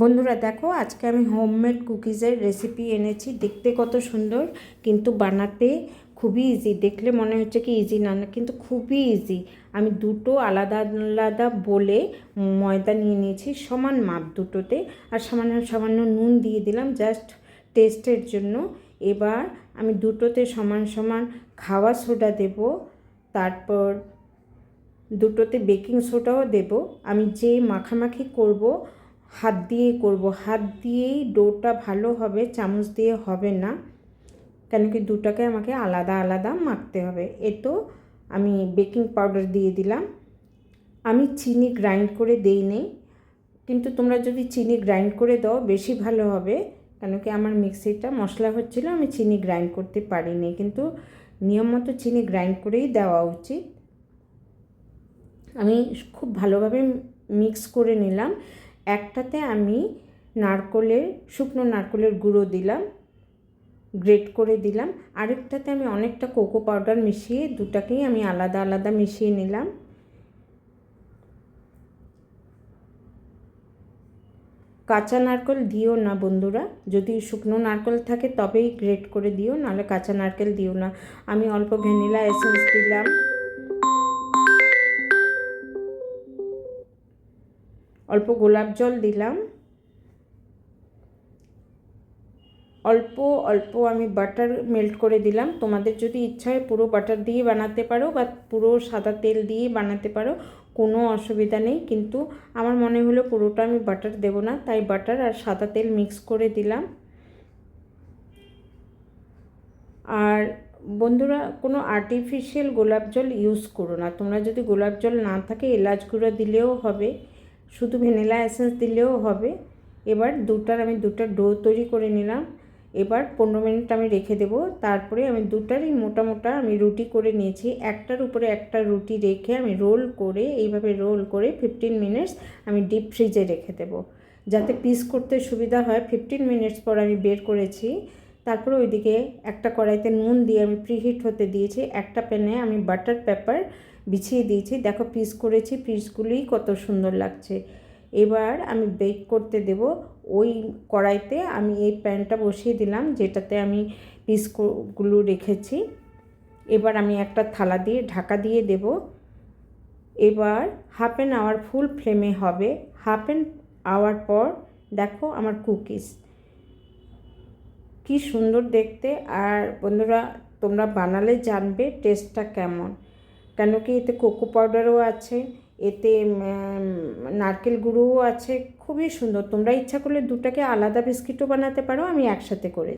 বন্ধুরা দেখো, আজকে আমি হোমমেড কুকিজের রেসিপি এনেছি। দেখতে কত সুন্দর, কিন্তু বানাতে খুবই ইজি। দেখলে মনে হচ্ছে কি ইজি না, কিন্তু খুবই ইজি। আমি দুটো আলাদা আলাদা বলে ময়দা নিয়ে নিয়েছি, সমান মাপ দুটোতে, আর সামান্য সামান্য নুন দিয়ে দিলাম জাস্ট টেস্টের জন্য। এবার আমি দুটোতে সমান সমান খাওয়া সোডা দেব, তারপর দুটোতে বেকিং সোডাও দেব। আমি যে মাখামাখি করব হাত দিয়ে করব, হাত দিয়েই ডোটা ভালো হবে, চামচ দিয়ে হবে না, কেন কি দুটাকে আমাকে আলাদা আলাদা মাখতে হবে। তো আমি বেকিং পাউডার দিয়ে দিলাম। আমি চিনি গ্রাইন্ড করে দেই নেই, কিন্তু তোমরা যদি চিনি গ্রাইন্ড করে দাও বেশি ভালো হবে, কেন কি আমার মিক্সিটা মশলা হচ্ছিল, আমি চিনি গ্রাইন্ড করতে পারিনি, কিন্তু নিয়ম মতো চিনি গ্রাইন্ড করেই দেওয়া উচিত। আমি খুব ভালোভাবে মিক্স করে নিলাম। একটাতে আমি শুকনো নারকেলের গুঁড়ো দিলাম, গ্রেট করে দিলাম। আরেকটাতে আমি অনেকটা কোকো পাউডার মিশিয়ে দুটাকেই আমি আলাদা আলাদা মিশিয়ে নিলাম। কাঁচা নারকেল দিও না বন্ধুরা, যদি শুকনো নারকেল থাকে তবেই গ্রেট করে দিও, নাহলে কাঁচা নারকেল দিও না। আমি অল্প ভ্যানিলা এসেন্স দিলাম, অল্প গোলাপ জল দিলাম, অল্প অল্প আমি বাটার মেল্ট করে দিলাম। তোমাদের যদি ইচ্ছা হয় পুরো বাটার দিয়ে বানাতে পারো, বা পুরো সাদা তেল দিয়ে বানাতে পারো, কোনো অসুবিধা নেই, কিন্তু আমার মনে হলো পুরোটা আমি বাটার দেব না, তাই বাটার আর সাদা তেল মিক্স করে দিলাম। আর বন্ধুরা, কোনো আর্টিফিশিয়াল গোলাপ জল ইউজ করো না। তোমরা যদি গোলাপ জল না থাকে এলাচ গুঁড়ো দিলেও হবে, শুধু ভ্যানিলা এসেন্স দিলেও হবে। এবার আমি দুটা ডো তৈরি করে নিলাম। এবার 15 মিনিট আমি রেখে দেব। তারপরে আমি দুটারই মোটা মোটা আমি রুটি করে নিয়েছি। একটার উপরে একটা রুটি রেখে আমি এইভাবে রোল করে 15 মিনিটস আমি ডিপ ফ্রিজে রেখে দেব, যাতে পিস করতে সুবিধা হয়। 15 মিনিটস পর আমি বের করেছি। তারপরে ওইদিকে একটা কড়াইতে নুন দিয়ে আমি প্রিহিট হতে দিয়েছি। একটা প্যানে আমি বাটার পেপার বিছিয়ে দিয়েছি। দেখো পিস করেছি, পিসগুলোই কত সুন্দর লাগছে। এবার আমি বেক করতে দেব। ওই কড়াইতে আমি এই প্যানটা বসিয়ে দিলাম, যেটাতে আমি পিসগুলো রেখেছি। এবার আমি একটা থালা দিয়ে ঢাকা দিয়ে দেব। এবার হাফ অ্যান আওয়ার ফুল ফ্লেমে হবে। হাফ অ্যান আওয়ার পর দেখো আমার কুকিজ কি সুন্দর দেখতে। আর বন্ধুরা, তোমরা বানালে জানবে টেস্টটা কেমন, কেন কি এতে কোকো পাউডারও আছে, এতে নারকেল গুঁড়োও আছে। খুবই সুন্দর। তোমরা ইচ্ছা করলে দুটাকে আলাদা বিস্কিটও বানাতে পারো, আমি একসাথে করে